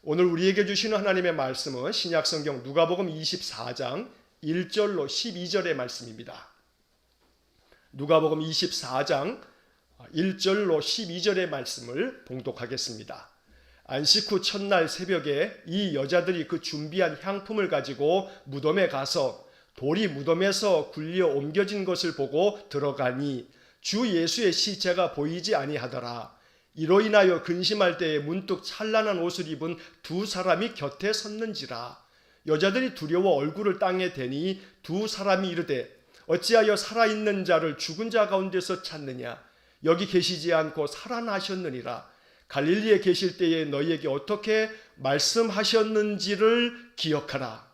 오늘 우리에게 주시는 하나님의 말씀은 신약성경 누가복음 24장 1절로 12절의 말씀입니다. 누가복음 24장 1절로 12절의 말씀을 봉독하겠습니다. 안식 후 첫날 새벽에 이 여자들이 그 준비한 향품을 가지고 무덤에 가서 돌이 무덤에서 굴려 옮겨진 것을 보고 들어가니 주 예수의 시체가 보이지 아니하더라. 이로 인하여 근심할 때에 문득 찬란한 옷을 입은 두 사람이 곁에 섰는지라. 여자들이 두려워 얼굴을 땅에 대니 두 사람이 이르되 어찌하여 살아있는 자를 죽은 자 가운데서 찾느냐. 여기 계시지 않고 살아나셨느니라. 갈릴리에 계실 때에 너희에게 어떻게 말씀하셨는지를 기억하라.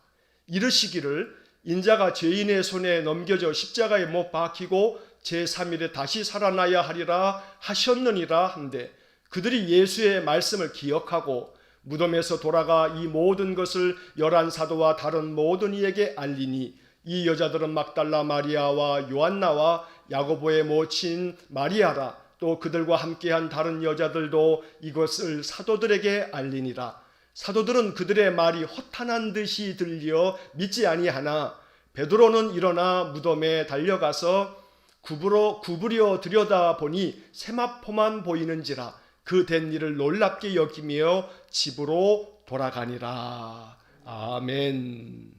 이르시기를 인자가 죄인의 손에 넘겨져 십자가에 못 박히고 제3일에 다시 살아나야 하리라 하셨느니라 한데 그들이 예수의 말씀을 기억하고 무덤에서 돌아가 이 모든 것을 11사도와 다른 모든 이에게 알리니 이 여자들은 막달라 마리아와 요한나와 야고보의 모친 마리아라. 또 그들과 함께한 다른 여자들도 이것을 사도들에게 알리니라. 사도들은 그들의 말이 허탄한 듯이 들려 믿지 아니하나 베드로는 일어나 무덤에 달려가서 구부려 들여다보니 세마포만 보이는지라. 그 된 일을 놀랍게 여기며 집으로 돌아가니라. 아멘.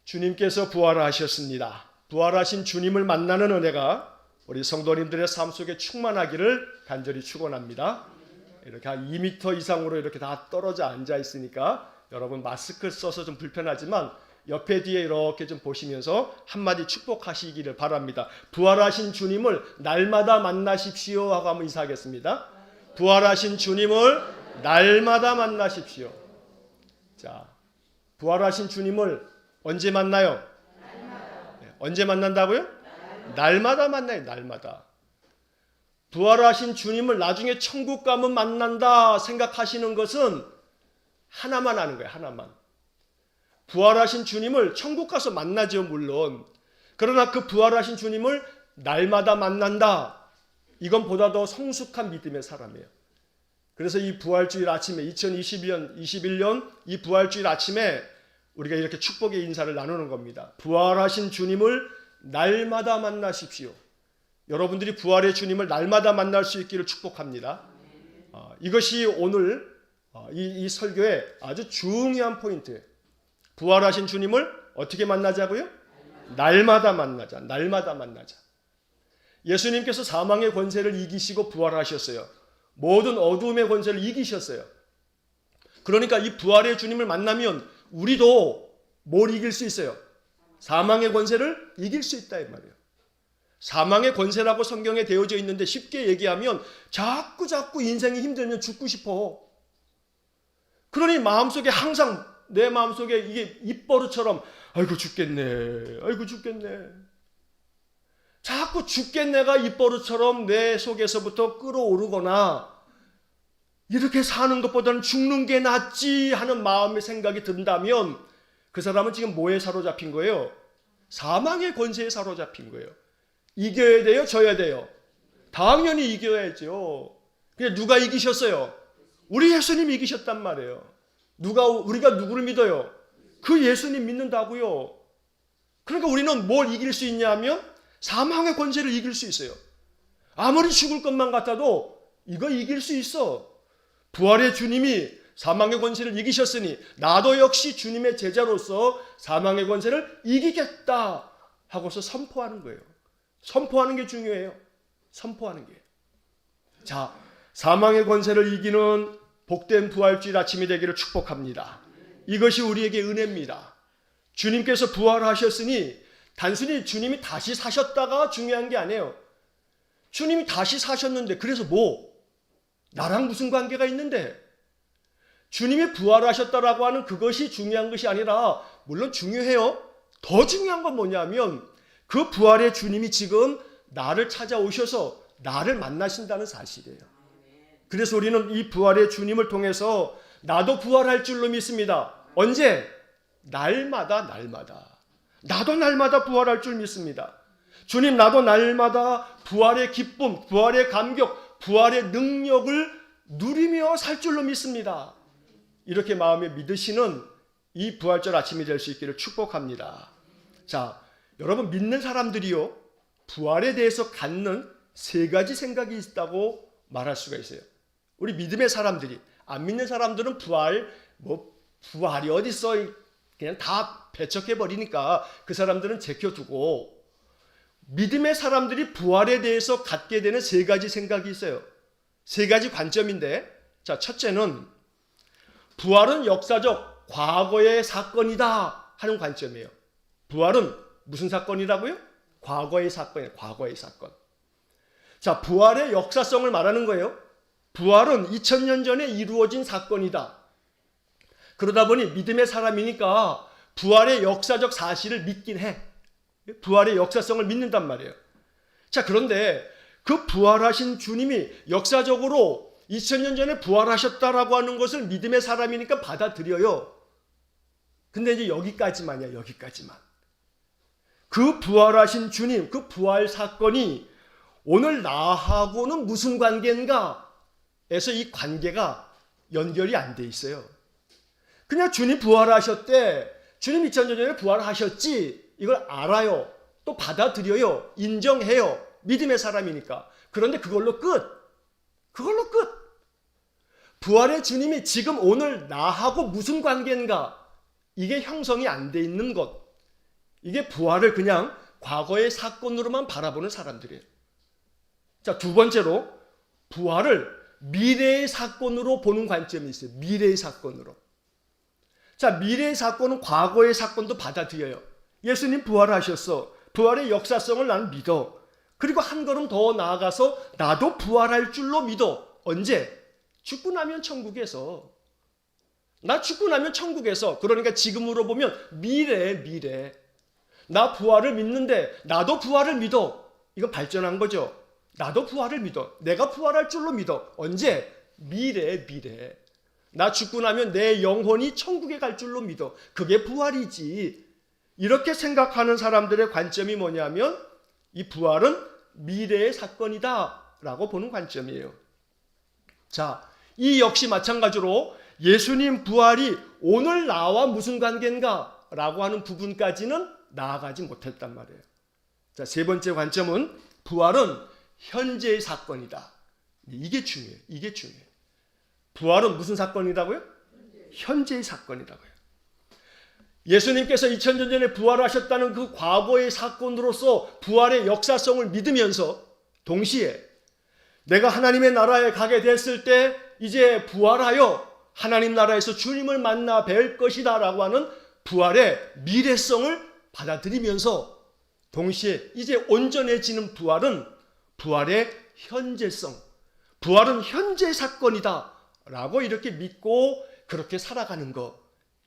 주님께서 부활하셨습니다. 부활하신 주님을 만나는 은혜가 우리 성도님들의 삶 속에 충만하기를 간절히 축원합니다. 이렇게 한 2m 이상으로 이렇게 다 떨어져 앉아 있으니까 여러분 마스크 써서 좀 불편하지만 옆에 뒤에 이렇게 좀 보시면서 한마디 축복하시기를 바랍니다. 부활하신 주님을 날마다 만나십시오 하고 한번 인사하겠습니다. 부활하신 주님을 날마다 만나십시오. 자, 부활하신 주님을 언제 만나요? 네, 언제 만난다고요? 날마다 만나요. 날마다. 부활하신 주님을 나중에 천국 가면 만난다 생각하시는 것은 하나만 하는 거예요. 하나만. 부활하신 주님을 천국 가서 만나죠, 물론. 그러나 그 부활하신 주님을 날마다 만난다. 이건 보다 더 성숙한 믿음의 사람이에요. 그래서 이 부활주일 아침에 2021년 이 부활주일 아침에 우리가 이렇게 축복의 인사를 나누는 겁니다. 부활하신 주님을 날마다 만나십시오. 여러분들이 부활의 주님을 날마다 만날 수 있기를 축복합니다. 이것이 오늘 이 설교의 아주 중요한 포인트예요. 부활하신 주님을 어떻게 만나자고요? 날마다 만나자. 날마다 만나자. 예수님께서 사망의 권세를 이기시고 부활하셨어요. 모든 어두움의 권세를 이기셨어요. 그러니까 이 부활의 주님을 만나면 우리도 뭘 이길 수 있어요? 사망의 권세를 이길 수 있다 이 말이에요. 사망의 권세라고 성경에 되어져 있는데 쉽게 얘기하면 자꾸 인생이 힘들면 죽고 싶어. 그러니 마음속에 항상 내 마음속에 이게 입버릇처럼 아이고 죽겠네. 아이고 죽겠네. 자꾸 죽겠네가 입버릇처럼 내 속에서부터 끌어오르거나 이렇게 사는 것보다는 죽는 게 낫지 하는 마음의 생각이 든다면 그 사람은 지금 뭐에 사로잡힌 거예요? 사망의 권세에 사로잡힌 거예요. 이겨야 돼요? 져야 돼요? 당연히 이겨야죠. 근데 누가 이기셨어요? 우리 예수님 이기셨단 말이에요. 우리가 누구를 믿어요? 그 예수님 믿는다고요. 그러니까 우리는 뭘 이길 수 있냐면 사망의 권세를 이길 수 있어요. 아무리 죽을 것만 같아도 이거 이길 수 있어. 부활의 주님이 사망의 권세를 이기셨으니 나도 역시 주님의 제자로서 사망의 권세를 이기겠다 하고서 선포하는 거예요. 선포하는 게 중요해요. 선포하는 게. 자, 사망의 권세를 이기는 복된 부활주일 아침이 되기를 축복합니다. 이것이 우리에게 은혜입니다. 주님께서 부활하셨으니 단순히 주님이 다시 사셨다가 중요한 게 아니에요. 주님이 다시 사셨는데 그래서 뭐? 나랑 무슨 관계가 있는데? 주님이 부활하셨다라고 하는 그것이 중요한 것이 아니라 물론 중요해요. 더 중요한 건 뭐냐면 그 부활의 주님이 지금 나를 찾아오셔서 나를 만나신다는 사실이에요. 그래서 우리는 이 부활의 주님을 통해서 나도 부활할 줄로 믿습니다. 언제? 날마다. 나도 날마다 부활할 줄 믿습니다. 주님, 나도 날마다 부활의 기쁨, 부활의 감격, 부활의 능력을 누리며 살 줄로 믿습니다. 이렇게 마음에 믿으시는 이 부활절 아침이 될 수 있기를 축복합니다. 자, 여러분 믿는 사람들이요, 부활에 대해서 갖는 세 가지 생각이 있다고 말할 수가 있어요. 우리 믿음의 사람들이, 안 믿는 사람들은 부활이 어디 있어? 그냥 다 배척해 버리니까 그 사람들은 제껴두고, 믿음의 사람들이 부활에 대해서 갖게 되는 세 가지 생각이 있어요. 세 가지 관점인데, 자, 첫째는 부활은 역사적 과거의 사건이다 하는 관점이에요. 부활은 무슨 사건이라고요? 과거의 사건이에요. 과거의 사건. 자, 부활의 역사성을 말하는 거예요. 부활은 2000년 전에 이루어진 사건이다. 그러다 보니 믿음의 사람이니까 부활의 역사적 사실을 믿긴 해. 부활의 역사성을 믿는단 말이에요. 자, 그런데 그 부활하신 주님이 역사적으로 2000년 전에 부활하셨다라고 하는 것을 믿음의 사람이니까 받아들여요. 근데 이제 여기까지만이야, 여기까지만. 그 부활하신 주님, 그 부활 사건이 오늘 나하고는 무슨 관계인가 해서 이 관계가 연결이 안 돼 있어요. 그냥 주님 부활하셨대, 주님 2000년 전에 부활하셨지, 이걸 알아요. 또 받아들여요. 인정해요. 믿음의 사람이니까. 그런데 그걸로 끝. 그걸로 끝. 부활의 주님이 지금 오늘 나하고 무슨 관계인가, 이게 형성이 안 돼 있는 것, 이게 부활을 그냥 과거의 사건으로만 바라보는 사람들이에요. 자, 두 번째로 부활을 미래의 사건으로 보는 관점이 있어요. 미래의 사건으로. 자, 미래의 사건은 과거의 사건도 받아들여요. 예수님 부활하셨어. 부활의 역사성을 나는 믿어. 그리고 한 걸음 더 나아가서 나도 부활할 줄로 믿어. 언제? 죽고 나면 천국에서. 나 죽고 나면 천국에서. 그러니까 지금으로 보면 미래. 나 부활을 믿는데 나도 부활을 믿어. 이거 발전한 거죠. 나도 부활을 믿어. 내가 부활할 줄로 믿어. 언제? 미래. 나 죽고 나면 내 영혼이 천국에 갈 줄로 믿어. 그게 부활이지. 이렇게 생각하는 사람들의 관점이 뭐냐면 이 부활은 미래의 사건이다 라고 보는 관점이에요. 자, 이 역시 마찬가지로 예수님 부활이 오늘 나와 무슨 관계인가 라고 하는 부분까지는 나아가지 못했단 말이에요. 자, 세 번째 관점은 부활은 현재의 사건이다. 이게 중요해요. 이게 중요해요. 부활은 무슨 사건이라고요? 현재의 사건이라고요. 예수님께서 2000년 전에 부활하셨다는 그 과거의 사건으로서 부활의 역사성을 믿으면서 동시에 내가 하나님의 나라에 가게 됐을 때 이제 부활하여 하나님 나라에서 주님을 만나 뵐 것이다 라고 하는 부활의 미래성을 받아들이면서 동시에 이제 온전해지는 부활은 부활의 현재성, 부활은 현재 사건이다 라고 이렇게 믿고 그렇게 살아가는 것,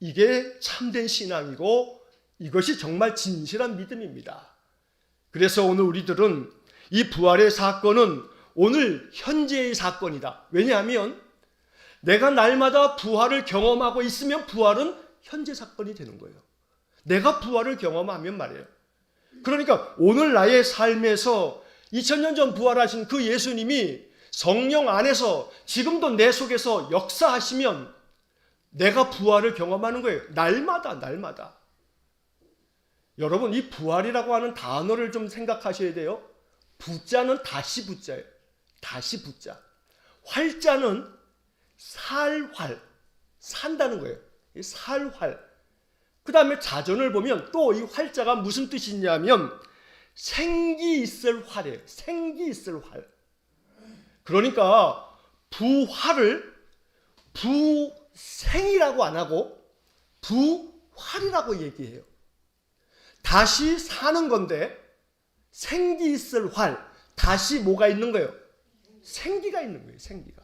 이게 참된 신앙이고 이것이 정말 진실한 믿음입니다. 그래서 오늘 우리들은 이 부활의 사건은 오늘 현재의 사건이다. 왜냐하면 내가 날마다 부활을 경험하고 있으면 부활은 현재 사건이 되는 거예요. 내가 부활을 경험하면 말이에요. 그러니까 오늘 나의 삶에서 2000년 전 부활하신 그 예수님이 성령 안에서 지금도 내 속에서 역사하시면 내가 부활을 경험하는 거예요. 날마다. 여러분, 이 부활이라고 하는 단어를 좀 생각하셔야 돼요. 부자는 다시 부자예요. 다시 부자. 활자는 살활, 산다는 거예요. 살활. 그 다음에 자전을 보면 또 이 활자가 무슨 뜻이 있냐면 생기 있을 활이에요. 생기 있을 활. 그러니까 부활을 부생이라고 안 하고 부활이라고 얘기해요. 다시 사는 건데 생기 있을 활, 다시 뭐가 있는 거예요? 생기가 있는 거예요. 생기가.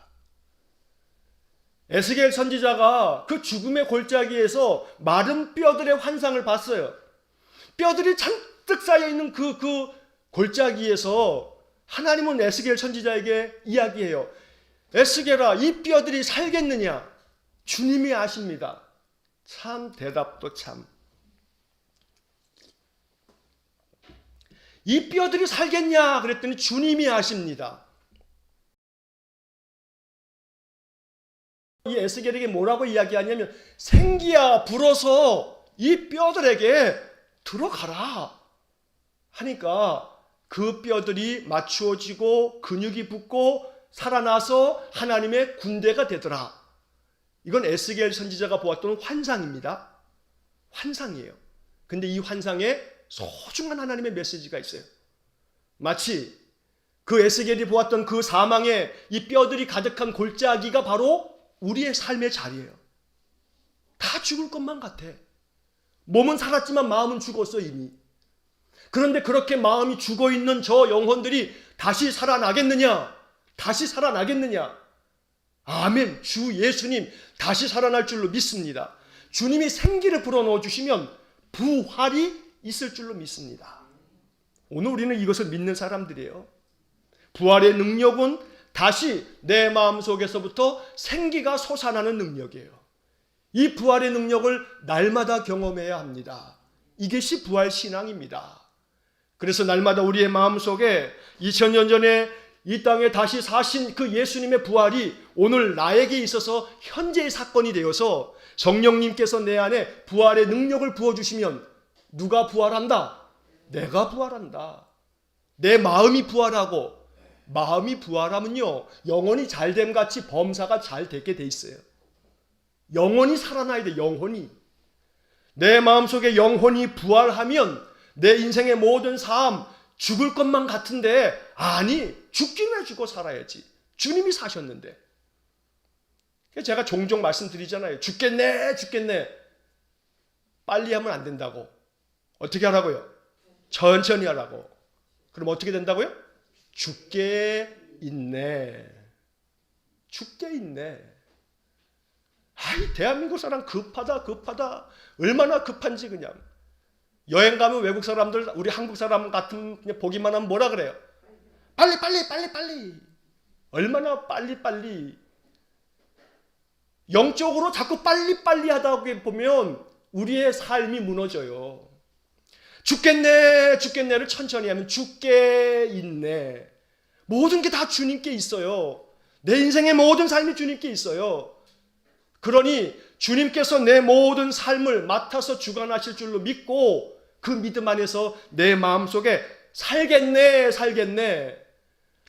에스겔 선지자가 그 죽음의 골짜기에서 마른 뼈들의 환상을 봤어요. 뼈들이 잔뜩 쌓여있는 그 골짜기에서 하나님은 에스겔 선지자에게 이야기해요. 에스겔아, 이 뼈들이 살겠느냐? 주님이 아십니다. 참 대답도 참. 이 뼈들이 살겠냐? 그랬더니 주님이 아십니다. 이 에스겔에게 뭐라고 이야기하냐면 생기야 불어서 이 뼈들에게 들어가라 하니까 그 뼈들이 맞추어지고 근육이 붙고 살아나서 하나님의 군대가 되더라. 이건 에스겔 선지자가 보았던 환상입니다. 환상이에요. 근데 이 환상에 소중한 하나님의 메시지가 있어요. 마치 그 에스겔이 보았던 그 사망에 이 뼈들이 가득한 골짜기가 바로 우리의 삶의 자리예요. 다 죽을 것만 같아. 몸은 살았지만 마음은 죽었어 이미. 그런데 그렇게 마음이 죽어있는 저 영혼들이 다시 살아나겠느냐? 다시 살아나겠느냐? 아멘. 주 예수님 다시 살아날 줄로 믿습니다. 주님이 생기를 불어넣어 주시면 부활이 있을 줄로 믿습니다. 오늘 우리는 이것을 믿는 사람들이에요. 부활의 능력은 다시 내 마음속에서부터 생기가 솟아나는 능력이에요. 이 부활의 능력을 날마다 경험해야 합니다. 이것이 부활 신앙입니다. 그래서 날마다 우리의 마음속에 2000년 전에 이 땅에 다시 사신 그 예수님의 부활이 오늘 나에게 있어서 현재의 사건이 되어서 성령님께서 내 안에 부활의 능력을 부어주시면 누가 부활한다? 내가 부활한다. 내 마음이 부활하고, 마음이 부활하면요 영혼이 잘됨 같이 범사가 잘 되게 돼 있어요. 영혼이 살아나야 돼. 영혼이. 내 마음속에 영혼이 부활하면 내 인생의 모든 삶 죽을 것만 같은데 아니 죽긴 왜 죽어 살아야지. 주님이 사셨는데. 제가 종종 말씀드리잖아요. 죽겠네 죽겠네. 빨리 하면 안 된다고. 어떻게 하라고요? 천천히 하라고. 그럼 어떻게 된다고요? 죽게 있네. 죽게 있네. 아이 대한민국 사람 급하다 급하다. 얼마나 급한지 그냥. 여행 가면 외국 사람들 우리 한국 사람 같은 그냥 보기만 하면 뭐라 그래요? 빨리 빨리 빨리 빨리. 얼마나 빨리 빨리. 영적으로 자꾸 빨리 빨리 하다 보면 우리의 삶이 무너져요. 죽겠네 죽겠네를 천천히 하면 죽게 있네. 모든 게 다 주님께 있어요. 내 인생의 모든 삶이 주님께 있어요. 그러니 주님께서 내 모든 삶을 맡아서 주관하실 줄로 믿고 그 믿음 안에서 내 마음속에 살겠네 살겠네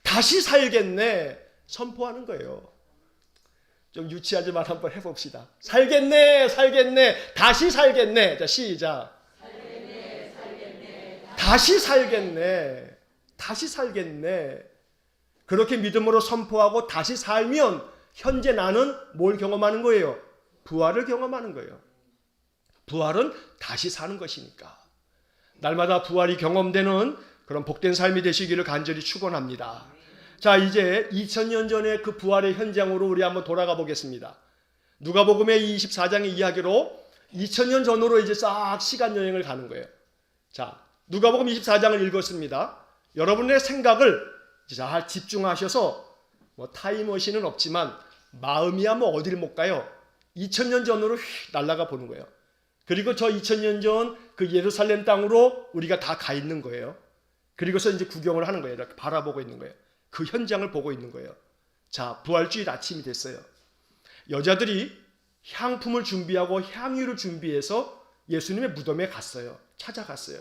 다시 살겠네 선포하는 거예요. 좀 유치하지만 한번 해봅시다. 살겠네 살겠네 다시 살겠네. 자 시작. 살겠네, 살겠네, 다시 살겠네 다시 살겠네. 그렇게 믿음으로 선포하고 다시 살면 현재 나는 뭘 경험하는 거예요? 부활을 경험하는 거예요. 부활은 다시 사는 것이니까. 날마다 부활이 경험되는 그런 복된 삶이 되시기를 간절히 축원합니다. 자, 이제 2000년 전의 그 부활의 현장으로 우리 한번 돌아가 보겠습니다. 누가복음의 24장의 이야기로 2000년 전으로 이제 싹 시간 여행을 가는 거예요. 자, 누가복음 24장을 읽었습니다. 여러분의 생각을 잘 집중하셔서 뭐 타임머신은 없지만 마음이야 뭐 어디를 못 가요. 2000년 전으로 휙 날아가 보는 거예요. 그리고 저 2000년 전 그 예루살렘 땅으로 우리가 다 가 있는 거예요. 그리고서 이제 구경을 하는 거예요. 이렇게 바라보고 있는 거예요. 그 현장을 보고 있는 거예요. 자, 부활주일 아침이 됐어요. 여자들이 향품을 준비하고 향유를 준비해서 예수님의 무덤에 갔어요. 찾아갔어요.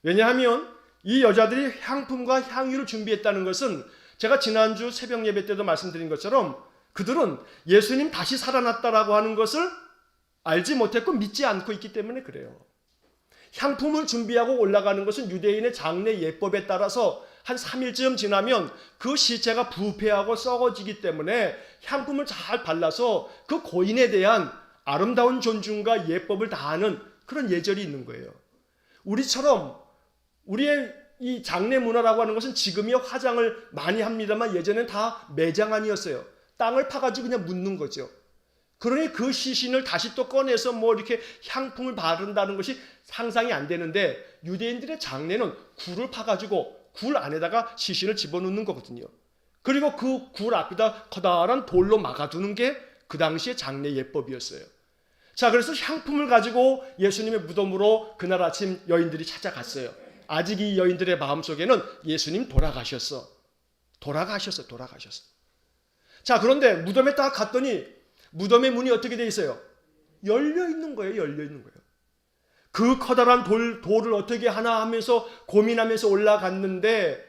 왜냐하면 이 여자들이 향품과 향유를 준비했다는 것은 제가 지난주 새벽 예배 때도 말씀드린 것처럼 그들은 예수님 다시 살아났다라고 하는 것을 알지 못했고 믿지 않고 있기 때문에 그래요. 향품을 준비하고 올라가는 것은 유대인의 장례 예법에 따라서 한 3일쯤 지나면 그 시체가 부패하고 썩어지기 때문에 향품을 잘 발라서 그 고인에 대한 아름다운 존중과 예법을 다하는 그런 예절이 있는 거예요. 우리처럼 우리의 이 장례 문화라고 하는 것은 지금이야 화장을 많이 합니다만 예전엔 다 매장 아니었어요. 땅을 파가지고 그냥 묻는 거죠. 그러니 그 시신을 다시 또 꺼내서 뭐 이렇게 향품을 바른다는 것이 상상이 안 되는데 유대인들의 장례는 굴을 파가지고 굴 안에다가 시신을 집어넣는 거거든요. 그리고 그 굴 앞에다 커다란 돌로 막아두는 게 그 당시의 장례 예법이었어요. 자, 그래서 향품을 가지고 예수님의 무덤으로 그날 아침 여인들이 찾아갔어요. 아직 이 여인들의 마음속에는 예수님 돌아가셨어. 자, 그런데 무덤에 딱 갔더니 무덤의 문이 어떻게 돼 있어요? 열려 있는 거예요. 열려 있는 거예요. 그 커다란 돌을 어떻게 하나 하면서 고민하면서 올라갔는데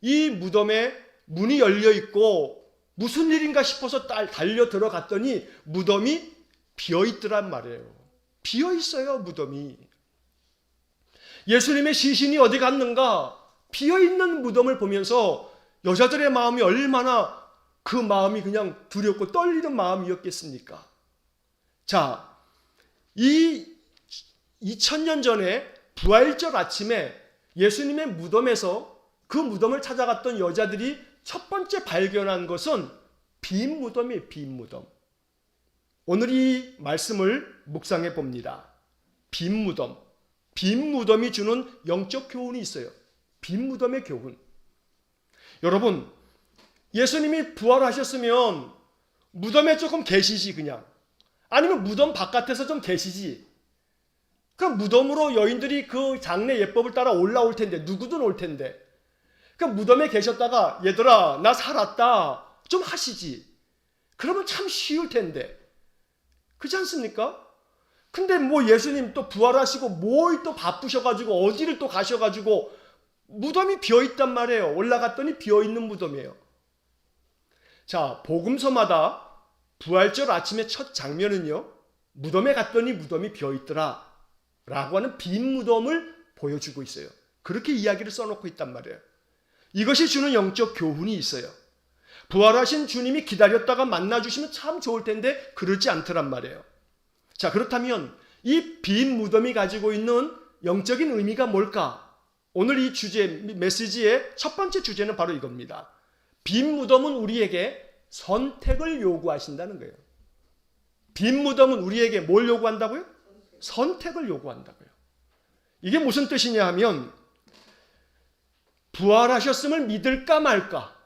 이 무덤에 문이 열려 있고 무슨 일인가 싶어서 달려 들어갔더니 무덤이 비어 있더란 말이에요. 비어 있어요, 무덤이. 예수님의 시신이 어디 갔는가? 비어 있는 무덤을 보면서 여자들의 마음이 얼마나 그 마음이 그냥 두렵고 떨리는 마음이었겠습니까? 자, 이 2000년 전에 부활절 아침에 예수님의 무덤에서 그 무덤을 찾아갔던 여자들이 첫 번째 발견한 것은 빈 무덤이에요. 빈 무덤. 오늘 이 말씀을 묵상해 봅니다. 빈 무덤. 빈 무덤이 주는 영적 교훈이 있어요. 빈 무덤의 교훈. 여러분, 예수님이 부활하셨으면 무덤에 조금 계시지 그냥. 아니면 무덤 바깥에서 좀 계시지. 그 무덤으로 여인들이 그 장례 예법을 따라 올라올 텐데, 누구든 올 텐데. 그 무덤에 계셨다가 얘들아 나 살았다 좀 하시지. 그러면 참 쉬울 텐데. 그렇지 않습니까? 근데 뭐 예수님 또 부활하시고 뭘 또 바쁘셔가지고 어디를 또 가셔가지고 무덤이 비어있단 말이에요. 올라갔더니 비어있는 무덤이에요. 자, 복음서마다 부활절 아침의 첫 장면은요, 무덤에 갔더니 무덤이 비어있더라 라고 하는 빈 무덤을 보여주고 있어요. 그렇게 이야기를 써놓고 있단 말이에요. 이것이 주는 영적 교훈이 있어요. 부활하신 주님이 기다렸다가 만나주시면 참 좋을 텐데 그러지 않더란 말이에요. 자, 그렇다면 이 빈 무덤이 가지고 있는 영적인 의미가 뭘까? 오늘 이 주제, 메시지의 첫 번째 주제는 바로 이겁니다. 빈 무덤은 우리에게 선택을 요구하신다는 거예요. 빈 무덤은 우리에게 뭘 요구한다고요? 선택을 요구한다고요. 이게 무슨 뜻이냐 하면 부활하셨음을 믿을까 말까.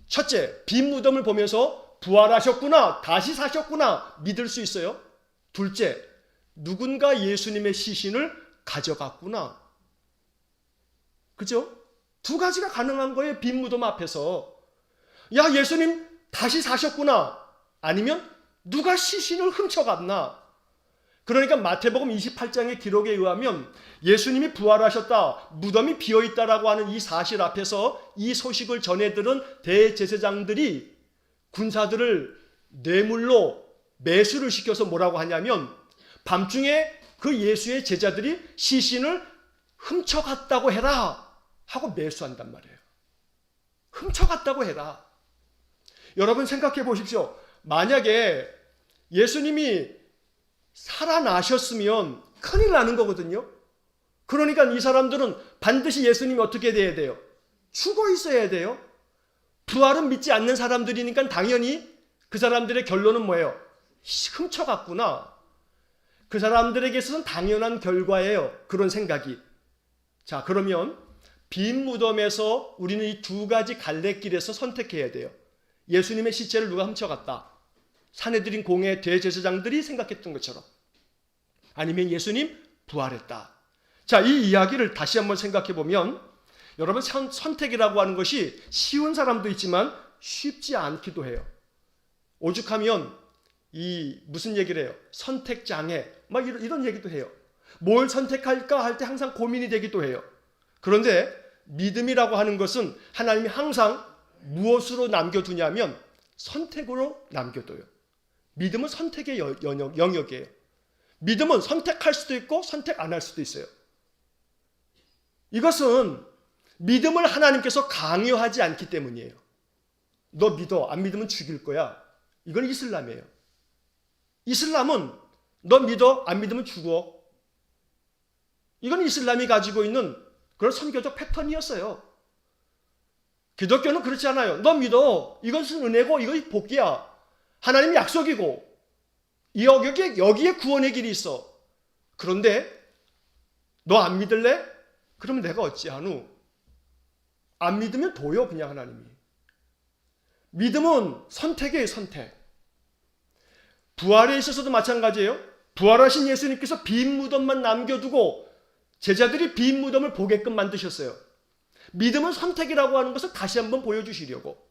첫째, 빈 무덤을 보면서 부활하셨구나, 다시 사셨구나 믿을 수 있어요. 둘째, 누군가 예수님의 시신을 가져갔구나. 그죠? 두 가지가 가능한 거예요. 빈 무덤 앞에서. 야, 예수님 다시 사셨구나. 아니면 누가 시신을 훔쳐갔나. 그러니까 마태복음 28장의 기록에 의하면 예수님이 부활하셨다, 무덤이 비어있다라고 하는 이 사실 앞에서 이 소식을 전해들은 대제사장들이 군사들을 뇌물로 매수를 시켜서 뭐라고 하냐면 밤중에 그 예수의 제자들이 시신을 훔쳐갔다고 해라 하고 매수한단 말이에요. 훔쳐갔다고 해라. 여러분 생각해 보십시오. 만약에 예수님이 살아나셨으면 큰일 나는 거거든요. 그러니까 이 사람들은 반드시 예수님이 어떻게 돼야 돼요? 죽어 있어야 돼요. 부활은 믿지 않는 사람들이니까 당연히 그 사람들의 결론은 뭐예요? 훔쳐갔구나. 그 사람들에게 있어서는 당연한 결과예요. 그런 생각이. 자, 그러면 빈 무덤에서 우리는 이 두 가지 갈래길에서 선택해야 돼요. 예수님의 시체를 누가 훔쳐갔다. 산헤드린 공회 대제사장들이 생각했던 것처럼. 아니면 예수님 부활했다. 자, 이 이야기를 다시 한번 생각해 보면 여러분 선택이라고 하는 것이 쉬운 사람도 있지만 쉽지 않기도 해요. 오죽하면 이 무슨 얘기를 해요? 선택장애 막 이런 얘기도 해요. 뭘 선택할까 할 때 항상 고민이 되기도 해요. 그런데 믿음이라고 하는 것은 하나님이 항상 무엇으로 남겨두냐면 선택으로 남겨둬요. 믿음은 선택의 영역이에요. 믿음은 선택할 수도 있고 선택 안 할 수도 있어요. 이것은 믿음을 하나님께서 강요하지 않기 때문이에요. 너 믿어, 안 믿으면 죽일 거야. 이건 이슬람이에요. 이슬람은 너 믿어, 안 믿으면 죽어. 이건 이슬람이 가지고 있는 그런 선교적 패턴이었어요. 기독교는 그렇지 않아요. 너 믿어, 이것은 은혜고 이것이 복이야. 하나님 약속이고 여기에 구원의 길이 있어. 그런데 너 안 믿을래? 그러면 내가 어찌하누? 안 믿으면 둬요, 그냥 하나님이. 믿음은 선택이에요, 선택. 부활에 있어서도 마찬가지예요. 부활하신 예수님께서 빈 무덤만 남겨두고 제자들이 빈 무덤을 보게끔 만드셨어요. 믿음은 선택이라고 하는 것을 다시 한번 보여주시려고.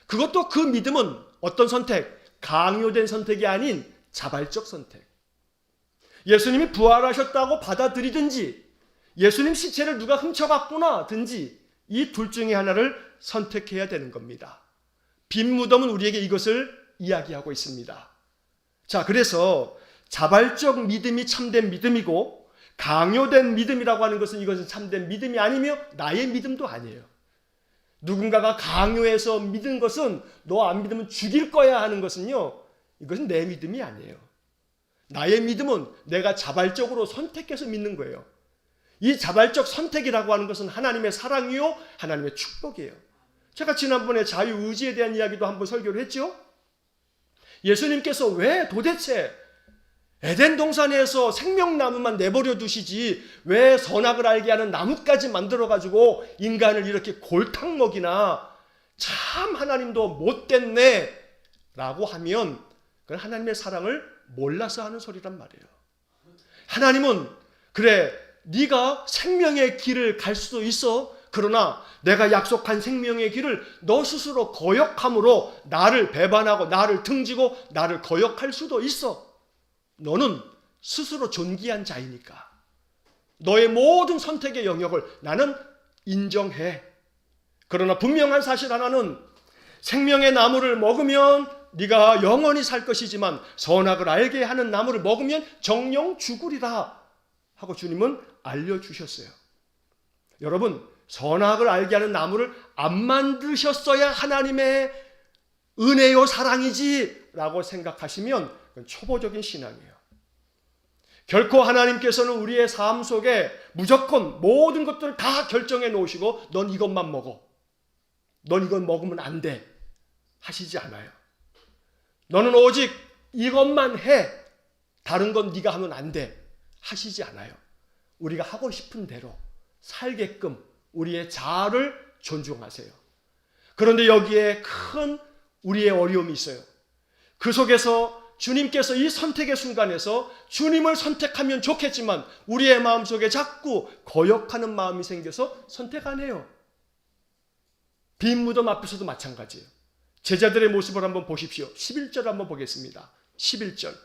그것도 그 믿음은 어떤 선택? 강요된 선택이 아닌 자발적 선택. 예수님이 부활하셨다고 받아들이든지 예수님 시체를 누가 훔쳐갔구나든지 이 둘 중에 하나를 선택해야 되는 겁니다. 빈 무덤은 우리에게 이것을 이야기하고 있습니다. 자, 그래서 자발적 믿음이 참된 믿음이고 강요된 믿음이라고 하는 것은 이것은 참된 믿음이 아니며 나의 믿음도 아니에요. 누군가가 강요해서 믿은 것은 너 안 믿으면 죽일 거야 하는 것은요, 이것은 내 믿음이 아니에요. 나의 믿음은 내가 자발적으로 선택해서 믿는 거예요. 이 자발적 선택이라고 하는 것은 하나님의 사랑이요, 하나님의 축복이에요. 제가 지난번에 자유의지에 대한 이야기도 한번 설교를 했죠. 예수님께서 왜 도대체 에덴 동산에서 생명나무만 내버려 두시지 왜 선악을 알게 하는 나무까지 만들어가지고 인간을 이렇게 골탕 먹이나, 참 하나님도 못됐네 라고 하면 그건 하나님의 사랑을 몰라서 하는 소리란 말이에요. 하나님은 그래 네가 생명의 길을 갈 수도 있어. 그러나 내가 약속한 생명의 길을 너 스스로 거역함으로 나를 배반하고 나를 등지고 나를 거역할 수도 있어. 너는 스스로 존귀한 자이니까 너의 모든 선택의 영역을 나는 인정해. 그러나 분명한 사실 하나는 생명의 나무를 먹으면 네가 영원히 살 것이지만 선악을 알게 하는 나무를 먹으면 정령 죽으리라 하고 주님은 알려주셨어요. 여러분, 선악을 알게 하는 나무를 안 만드셨어야 하나님의 은혜요 사랑이지 라고 생각하시면 그건 초보적인 신앙이에요. 결코 하나님께서는 우리의 삶 속에 무조건 모든 것들을 다 결정해 놓으시고 넌 이것만 먹어, 넌 이건 먹으면 안 돼 하시지 않아요. 너는 오직 이것만 해, 다른 건 네가 하면 안 돼 하시지 않아요. 우리가 하고 싶은 대로 살게끔 우리의 자아를 존중하세요. 그런데 여기에 큰 우리의 어려움이 있어요. 그 속에서 주님께서 이 선택의 순간에서 주님을 선택하면 좋겠지만 우리의 마음속에 자꾸 거역하는 마음이 생겨서 선택 안 해요. 빈 무덤 앞에서도 마찬가지예요. 제자들의 모습을 한번 보십시오. 11절 한번 보겠습니다. 11절.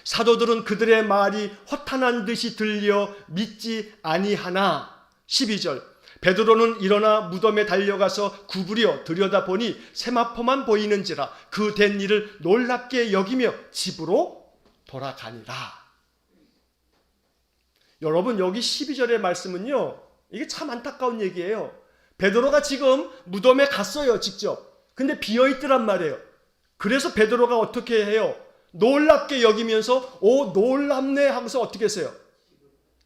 사도들은 그들의 말이 허탄한 듯이 들려 믿지 아니하나. 12절. 베드로는 일어나 무덤에 달려가서 구부려 들여다보니 세마포만 보이는지라 그 된 일을 놀랍게 여기며 집으로 돌아가니라. 여러분, 여기 12절의 말씀은요, 이게 참 안타까운 얘기예요. 베드로가 지금 무덤에 갔어요, 직접. 근데 비어있더란 말이에요. 그래서 베드로가 어떻게 해요? 놀랍게 여기면서 오 놀랍네 하면서 어떻게 했어요?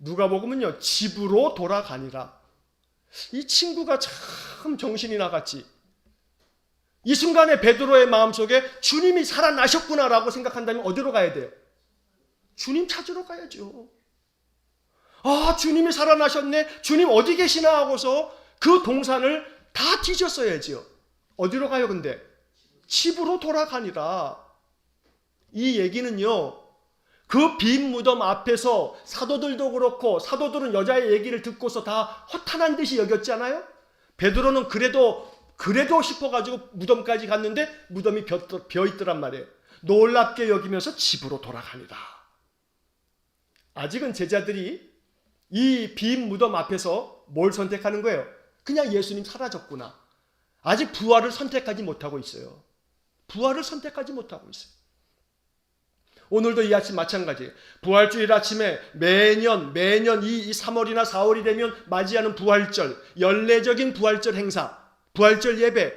누가복음은요, 집으로 돌아가니라. 이 친구가 참 정신이 나갔지. 이 순간에 베드로의 마음속에 주님이 살아나셨구나라고 생각한다면 어디로 가야 돼요? 주님 찾으러 가야죠. 아, 주님이 살아나셨네, 주님 어디 계시나 하고서 그 동산을 다 뒤졌어야지요. 어디로 가요 근데? 집으로 돌아가니라. 이 얘기는요, 그 빈 무덤 앞에서 사도들도 그렇고 사도들은 여자의 얘기를 듣고서 다 허탄한 듯이 여겼잖아요. 베드로는 그래도 싶어가지고 무덤까지 갔는데 무덤이 비어있더란 말이에요. 놀랍게 여기면서 집으로 돌아가니라. 아직은 제자들이 이 빈 무덤 앞에서 뭘 선택하는 거예요? 그냥 예수님 사라졌구나. 아직 부활을 선택하지 못하고 있어요. 부활을 선택하지 못하고 있어요. 오늘도 이 아침 마찬가지예요. 부활주일 아침에 매년 이 3월이나 4월이 되면 맞이하는 부활절, 연례적인 부활절 행사, 부활절 예배,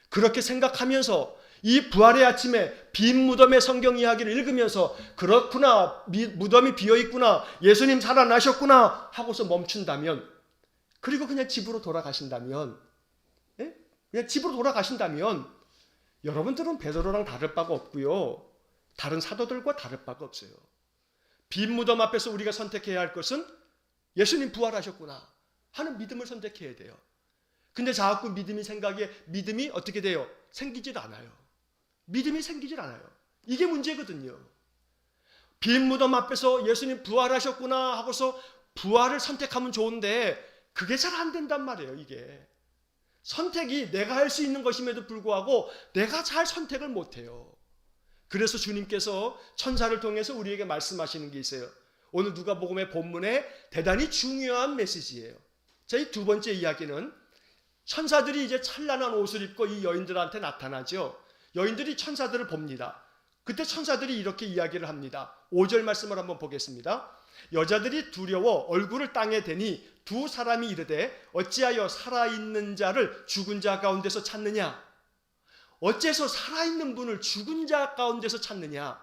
그렇게 생각하면서 이 부활의 아침에 빈 무덤의 성경 이야기를 읽으면서 그렇구나, 무덤이 비어있구나, 예수님 살아나셨구나 하고서 멈춘다면, 그리고 그냥 집으로 돌아가신다면, 그냥 집으로 돌아가신다면 여러분들은 베드로랑 다를 바가 없고요, 다른 사도들과 다를 바가 없어요. 빈 무덤 앞에서 우리가 선택해야 할 것은 예수님 부활하셨구나 하는 믿음을 선택해야 돼요. 근데 자꾸 믿음이 어떻게 돼요? 생기질 않아요. 믿음이 생기질 않아요. 이게 문제거든요. 빈 무덤 앞에서 예수님 부활하셨구나 하고서 부활을 선택하면 좋은데 그게 잘 안 된단 말이에요. 이게 선택이 내가 할 수 있는 것임에도 불구하고 내가 잘 선택을 못해요. 그래서 주님께서 천사를 통해서 우리에게 말씀하시는 게 있어요. 오늘 누가복음의 본문에 대단히 중요한 메시지예요. 자, 이 두 번째 이야기는 천사들이 이제 찬란한 옷을 입고 이 여인들한테 나타나죠. 여인들이 천사들을 봅니다. 그때 천사들이 이렇게 이야기를 합니다. 5절 말씀을 한번 보겠습니다. 여자들이 두려워 얼굴을 땅에 대니 두 사람이 이르되 어찌하여 살아있는 자를 죽은 자 가운데서 찾느냐? 어째서 살아있는 분을 죽은 자 가운데서 찾느냐?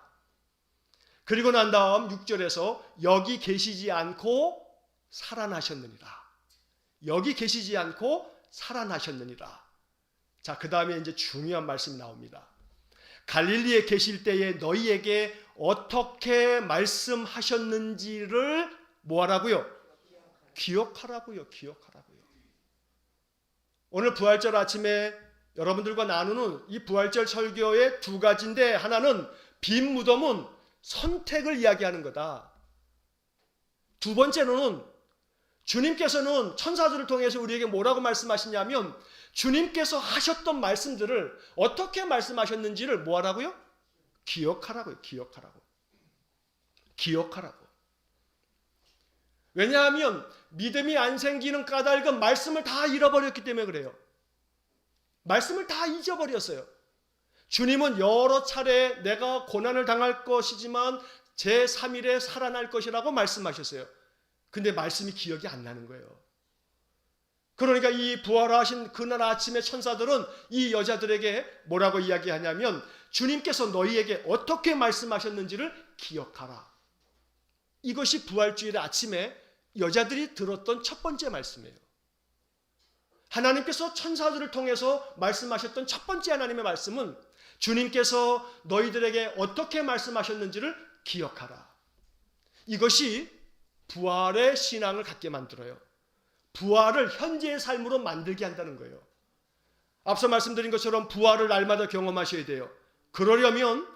그리고 난 다음 6절에서 여기 계시지 않고 살아나셨느니라. 여기 계시지 않고 살아나셨느니라. 자, 그 다음에 이제 중요한 말씀이 나옵니다. 갈릴리에 계실 때에 너희에게 어떻게 말씀하셨는지를 뭐하라고요? 기억하라고요. 기억하라고요. 오늘 부활절 아침에 여러분들과 나누는 이 부활절 설교의 두 가지인데, 하나는 빈 무덤은 선택을 이야기하는 거다. 두 번째로는 주님께서는 천사들을 통해서 우리에게 뭐라고 말씀하시냐면 주님께서 하셨던 말씀들을 어떻게 말씀하셨는지를 뭐하라고요? 기억하라고요. 기억하라고. 기억하라고. 왜냐하면 믿음이 안 생기는 까닭은 말씀을 다 잃어버렸기 때문에 그래요. 말씀을 다 잊어버렸어요. 주님은 여러 차례 내가 고난을 당할 것이지만 제3일에 살아날 것이라고 말씀하셨어요. 근데 말씀이 기억이 안 나는 거예요. 그러니까 이 부활하신 그날 아침에 천사들은 이 여자들에게 뭐라고 이야기하냐면 주님께서 너희에게 어떻게 말씀하셨는지를 기억하라. 이것이 부활주일의 아침에 여자들이 들었던 첫 번째 말씀이에요. 하나님께서 천사들을 통해서 말씀하셨던 첫 번째 하나님의 말씀은 주님께서 너희들에게 어떻게 말씀하셨는지를 기억하라. 이것이 부활의 신앙을 갖게 만들어요. 부활을 현재의 삶으로 만들게 한다는 거예요. 앞서 말씀드린 것처럼 부활을 날마다 경험하셔야 돼요. 그러려면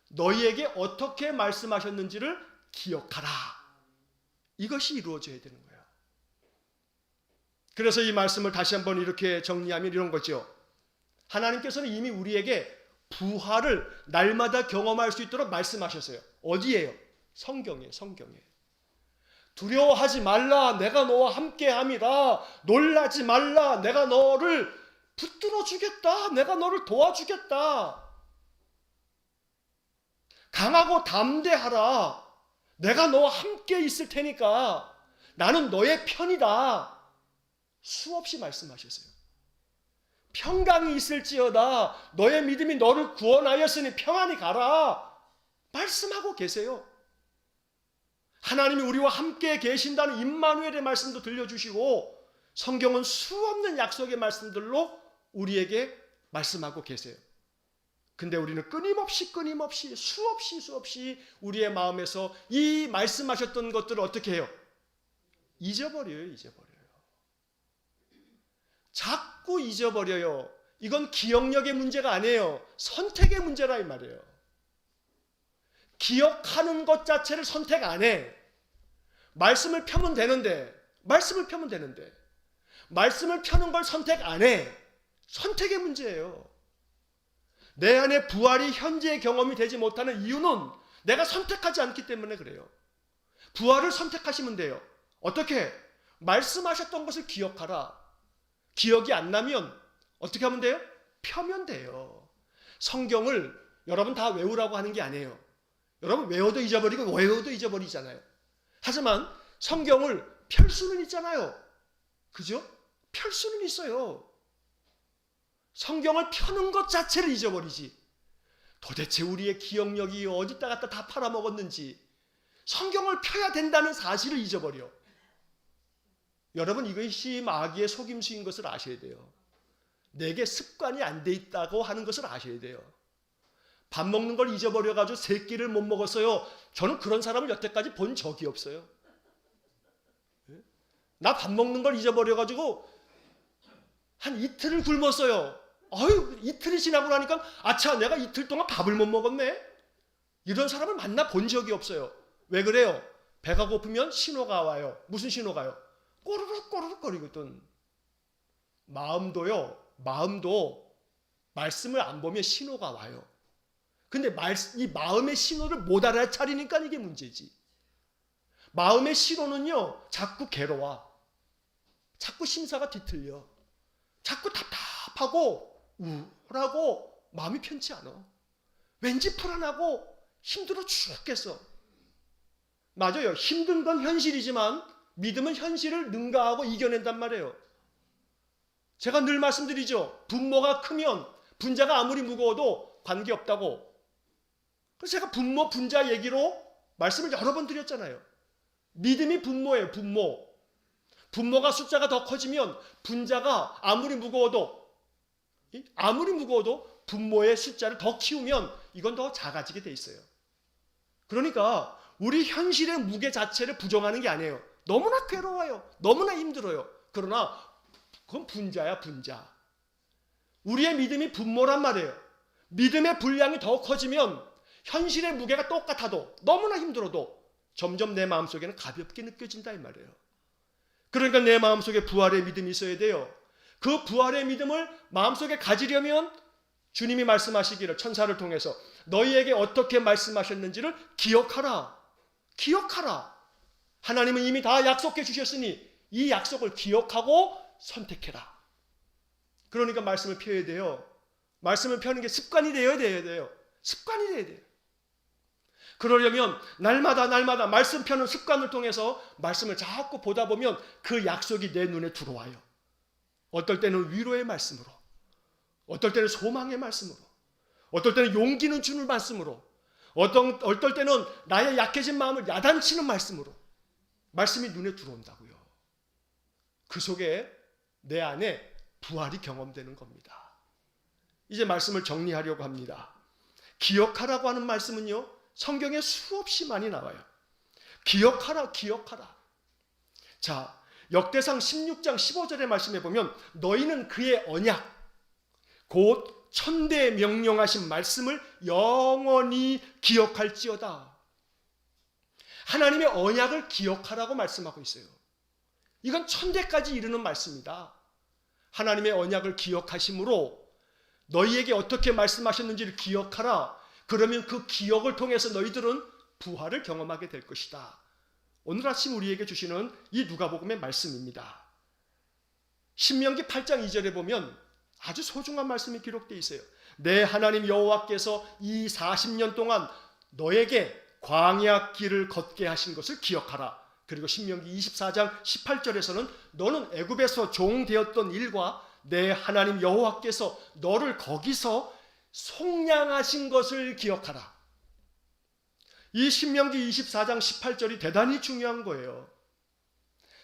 너희에게 어떻게 말씀하셨는지를 기억하라. 이것이 이루어져야 되는 거예요. 그래서 이 말씀을 다시 한번 이렇게 정리하면 이런 거죠. 하나님께서는 이미 우리에게 부활을 날마다 경험할 수 있도록 말씀하셨어요. 어디예요? 성경에, 성경에. 두려워하지 말라, 내가 너와 함께함이라. 놀라지 말라, 내가 너를 붙들어 주겠다. 내가 너를 도와주겠다. 강하고 담대하라. 내가 너와 함께 있을 테니까 나는 너의 편이다. 수없이 말씀하셨어요. 평강이 있을지어다. 너의 믿음이 너를 구원하였으니 평안히 가라. 말씀하고 계세요. 하나님이 우리와 함께 계신다는 임마누엘의 말씀도 들려주시고 성경은 수없는 약속의 말씀들로 우리에게 말씀하고 계세요. 근데 우리는 끊임없이 수없이 우리의 마음에서 이 말씀하셨던 것들을 어떻게 해요? 잊어버려요. 자꾸 잊어버려요. 이건 기억력의 문제가 아니에요. 선택의 문제라 이 말이에요. 기억하는 것 자체를 선택 안 해. 말씀을 펴면 되는데 말씀을 펴는 걸 선택 안 해. 선택의 문제예요. 내 안에 부활이 현재의 경험이 되지 못하는 이유는 내가 선택하지 않기 때문에 그래요. 부활을 선택하시면 돼요. 어떻게? 말씀하셨던 것을 기억하라. 기억이 안 나면 어떻게 하면 돼요? 펴면 돼요. 성경을 여러분 다 외우라고 하는 게 아니에요. 여러분 외워도 잊어버리고 외워도 잊어버리잖아요. 하지만 성경을 펼 수는 있잖아요. 그죠? 펼 수는 있어요. 성경을 펴는 것 자체를 잊어버리지. 도대체 우리의 기억력이 어디다 갖다 다 팔아먹었는지 성경을 펴야 된다는 사실을 잊어버려. 여러분 이것이 마귀의 속임수인 것을 아셔야 돼요. 내게 습관이 안 돼 있다고 하는 것을 아셔야 돼요. 밥 먹는 걸 잊어버려가지고 세 끼를 못 먹었어요. 저는 그런 사람을 여태까지 본 적이 없어요. 나 밥 먹는 걸 잊어버려가지고 한 이틀을 굶었어요. 아유, 이틀이 지나고 나니까 아차, 내가 이틀 동안 밥을 못 먹었네. 이런 사람을 만나 본 적이 없어요. 왜 그래요? 배가 고프면 신호가 와요. 무슨 신호가요? 꼬르륵 거리거든. 마음도 말씀을 안 보면 신호가 와요. 근데 이 마음의 신호를 못 알아차리니까 이게 문제지. 마음의 신호는요, 자꾸 괴로워. 자꾸 심사가 뒤틀려. 자꾸 답답하고 우울하고 마음이 편치 않아. 왠지 불안하고 힘들어 죽겠어. 맞아요. 힘든 건 현실이지만 믿음은 현실을 능가하고 이겨낸단 말이에요. 제가 늘 말씀드리죠. 분모가 크면 분자가 아무리 무거워도 관계없다고. 그래서 제가 분모, 분자 얘기로 말씀을 여러 번 드렸잖아요. 믿음이 분모예요. 분모가 숫자가 더 커지면 분자가 아무리 무거워도 분모의 숫자를 더 키우면 이건 더 작아지게 돼 있어요. 그러니까 우리 현실의 무게 자체를 부정하는 게 아니에요. 너무나 괴로워요. 너무나 힘들어요. 그러나 그건 분자야, 분자. 우리의 믿음이 분모란 말이에요. 믿음의 분량이 더 커지면 현실의 무게가 똑같아도 너무나 힘들어도 점점 내 마음속에는 가볍게 느껴진다 이 말이에요. 그러니까 내 마음속에 부활의 믿음이 있어야 돼요. 그 부활의 믿음을 마음속에 가지려면 주님이 말씀하시기를 천사를 통해서 너희에게 어떻게 말씀하셨는지를 기억하라. 하나님은 이미 다 약속해 주셨으니 이 약속을 기억하고 선택해라. 그러니까 말씀을 펴야 돼요. 말씀을 펴는 게 습관이 되어야 돼요. 습관이 돼야 돼요. 그러려면 날마다 말씀 펴는 습관을 통해서 말씀을 자꾸 보다 보면 그 약속이 내 눈에 들어와요. 어떨 때는 위로의 말씀으로, 어떨 때는 소망의 말씀으로, 어떨 때는 용기는 주는 말씀으로, 어떨 때는 나의 약해진 마음을 야단치는 말씀으로 말씀이 눈에 들어온다고요. 그 속에 내 안에 부활이 경험되는 겁니다. 이제 말씀을 정리하려고 합니다. 기억하라고 하는 말씀은요, 성경에 수없이 많이 나와요. 기억하라. 자, 역대상 16장 15절의 말씀에 보면 너희는 그의 언약, 곧 천대에 명령하신 말씀을 영원히 기억할지어다. 하나님의 언약을 기억하라고 말씀하고 있어요. 이건 천대까지 이르는 말씀이다. 하나님의 언약을 기억하심으로 너희에게 어떻게 말씀하셨는지를 기억하라. 그러면 그 기억을 통해서 너희들은 부활을 경험하게 될 것이다. 오늘 아침 우리에게 주시는 이 누가복음의 말씀입니다. 신명기 8장 2절에 보면 아주 소중한 말씀이 기록되어 있어요. 내 하나님 여호와께서 이 40년 동안 너에게 광야 길을 걷게 하신 것을 기억하라. 그리고 신명기 24장 18절에서는 너는 애굽에서 종되었던 일과 내 하나님 여호와께서 너를 거기서 속량하신 것을 기억하라. 이 신명기 24장 18절이 대단히 중요한 거예요.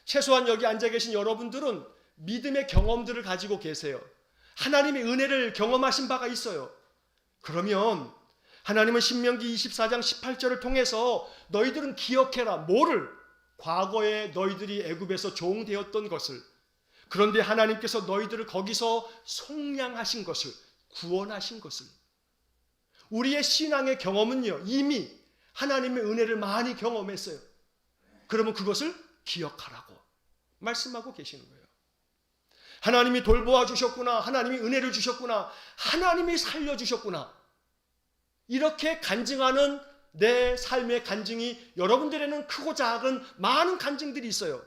최소한 여기 앉아 계신 여러분들은 믿음의 경험들을 가지고 계세요. 하나님의 은혜를 경험하신 바가 있어요. 그러면 하나님은 신명기 24장 18절을 통해서 너희들은 기억해라. 뭐를? 과거에 너희들이 애굽에서 종되었던 것을. 그런데 하나님께서 너희들을 거기서 속량하신 것을, 구원하신 것을. 우리의 신앙의 경험은요, 이미 하나님의 은혜를 많이 경험했어요. 그러면 그것을 기억하라고 말씀하고 계시는 거예요. 하나님이 돌보아 주셨구나. 하나님이 은혜를 주셨구나. 하나님이 살려주셨구나. 이렇게 간증하는 내 삶의 간증이 여러분들에는 크고 작은 많은 간증들이 있어요.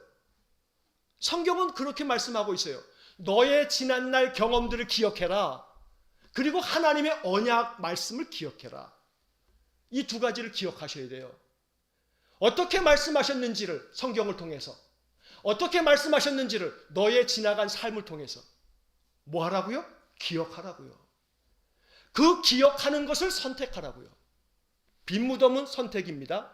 성경은 그렇게 말씀하고 있어요. 너의 지난날 경험들을 기억해라. 그리고 하나님의 언약 말씀을 기억해라. 이 두 가지를 기억하셔야 돼요. 어떻게 말씀하셨는지를 성경을 통해서, 어떻게 말씀하셨는지를 너의 지나간 삶을 통해서 뭐 하라고요? 기억하라고요. 그 기억하는 것을 선택하라고요. 빈 무덤은 선택입니다.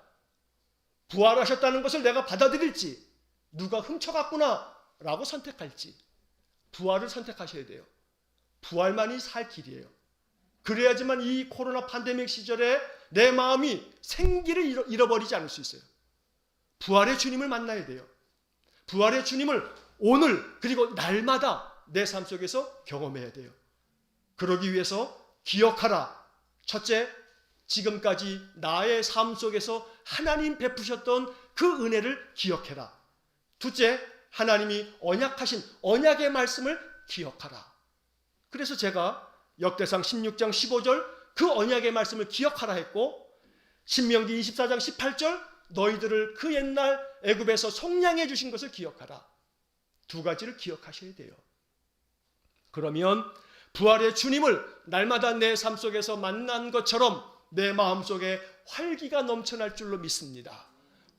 부활하셨다는 것을 내가 받아들일지, 누가 훔쳐갔구나 라고 선택할지, 부활을 선택하셔야 돼요. 부활만이 살 길이에요. 그래야지만 이 코로나 팬데믹 시절에 내 마음이 생기를 잃어버리지 않을 수 있어요. 부활의 주님을 만나야 돼요. 부활의 주님을 오늘 그리고 날마다 내 삶 속에서 경험해야 돼요. 그러기 위해서 기억하라. 첫째, 지금까지 나의 삶 속에서 하나님 베푸셨던 그 은혜를 기억해라. 둘째, 하나님이 언약하신 언약의 말씀을 기억하라. 그래서 제가 역대상 16장 15절 그 언약의 말씀을 기억하라 했고, 신명기 24장 18절 너희들을 그 옛날 애굽에서 속량해 주신 것을 기억하라. 두 가지를 기억하셔야 돼요. 그러면 부활의 주님을 날마다 내 삶 속에서 만난 것처럼 내 마음속에 활기가 넘쳐날 줄로 믿습니다.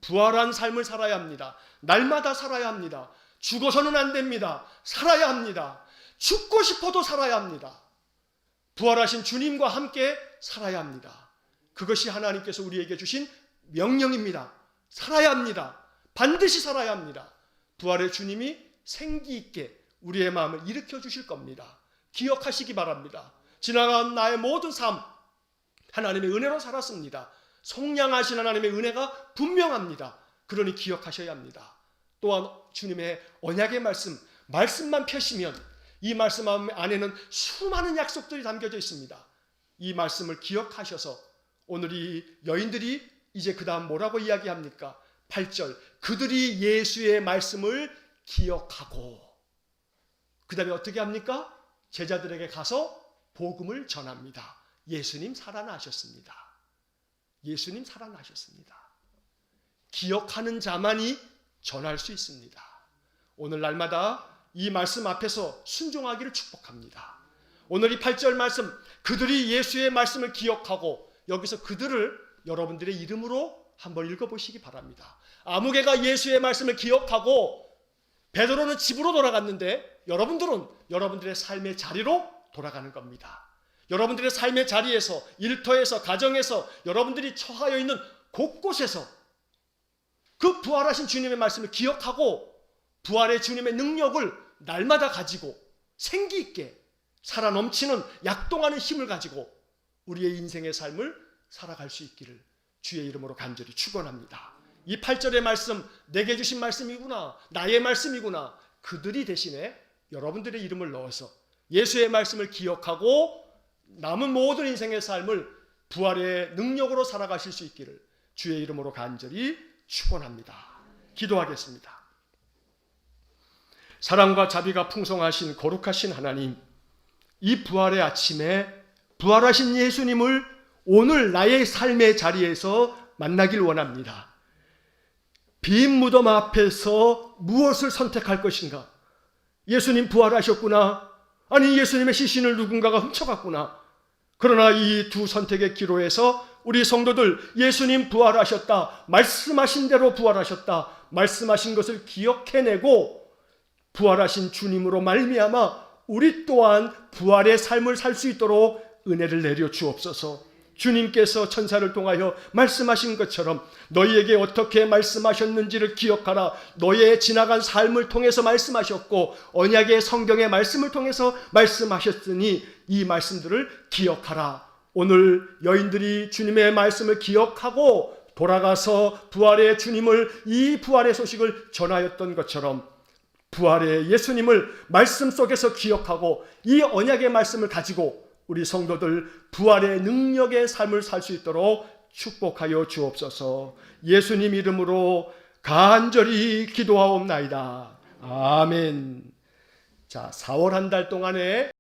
부활한 삶을 살아야 합니다. 날마다 살아야 합니다. 죽어서는 안 됩니다. 살아야 합니다. 죽고 싶어도 살아야 합니다. 부활하신 주님과 함께 살아야 합니다. 그것이 하나님께서 우리에게 주신 명령입니다. 살아야 합니다. 반드시 살아야 합니다. 부활의 주님이 생기 있게 우리의 마음을 일으켜 주실 겁니다. 기억하시기 바랍니다. 지나간 나의 모든 삶 하나님의 은혜로 살았습니다. 속량하신 하나님의 은혜가 분명합니다. 그러니 기억하셔야 합니다. 또한 주님의 언약의 말씀만 펴시면 이 말씀 안에는 수많은 약속들이 담겨져 있습니다. 이 말씀을 기억하셔서 오늘 이 여인들이 이제 그 다음 뭐라고 이야기합니까? 8절 그들이 예수의 말씀을 기억하고 그 다음에 어떻게 합니까? 제자들에게 가서 복음을 전합니다. 예수님 살아나셨습니다. 예수님 살아나셨습니다. 기억하는 자만이 전할 수 있습니다. 오늘 날마다 이 말씀 앞에서 순종하기를 축복합니다. 오늘 이 8절 말씀 그들이 예수의 말씀을 기억하고 여기서 그들을 여러분들의 이름으로 한번 읽어보시기 바랍니다. 아무개가 예수의 말씀을 기억하고 베드로는 집으로 돌아갔는데 여러분들은 여러분들의 삶의 자리로 돌아가는 겁니다. 여러분들의 삶의 자리에서 일터에서 가정에서 여러분들이 처하여 있는 곳곳에서 그 부활하신 주님의 말씀을 기억하고 부활의 주님의 능력을 날마다 가지고 생기 있게 살아 넘치는 약동하는 힘을 가지고 우리의 인생의 삶을 살아갈 수 있기를 주의 이름으로 간절히 축원합니다. 이 8절의 말씀 내게 주신 말씀이구나. 나의 말씀이구나. 그들이 대신에 여러분들의 이름을 넣어서 예수의 말씀을 기억하고 남은 모든 인생의 삶을 부활의 능력으로 살아가실 수 있기를 주의 이름으로 간절히 축원합니다. 기도하겠습니다. 사랑과 자비가 풍성하신 거룩하신 하나님, 이 부활의 아침에 부활하신 예수님을 오늘 나의 삶의 자리에서 만나길 원합니다. 빈 무덤 앞에서 무엇을 선택할 것인가? 예수님 부활하셨구나. 아니 예수님의 시신을 누군가가 훔쳐갔구나. 그러나 이 두 선택의 기로에서 우리 성도들 예수님 부활하셨다. 말씀하신 대로 부활하셨다. 말씀하신 것을 기억해내고 부활하신 주님으로 말미암아 우리 또한 부활의 삶을 살 수 있도록 은혜를 내려 주옵소서. 주님께서 천사를 통하여 말씀하신 것처럼 너희에게 어떻게 말씀하셨는지를 기억하라. 너희의 지나간 삶을 통해서 말씀하셨고 언약의 성경의 말씀을 통해서 말씀하셨으니 이 말씀들을 기억하라. 오늘 여인들이 주님의 말씀을 기억하고 돌아가서 부활의 주님을 이 부활의 소식을 전하였던 것처럼 부활의 예수님을 말씀 속에서 기억하고 이 언약의 말씀을 가지고 우리 성도들 부활의 능력의 삶을 살 수 있도록 축복하여 주옵소서. 예수님 이름으로 간절히 기도하옵나이다. 아멘. 자, 4월 한 달 동안에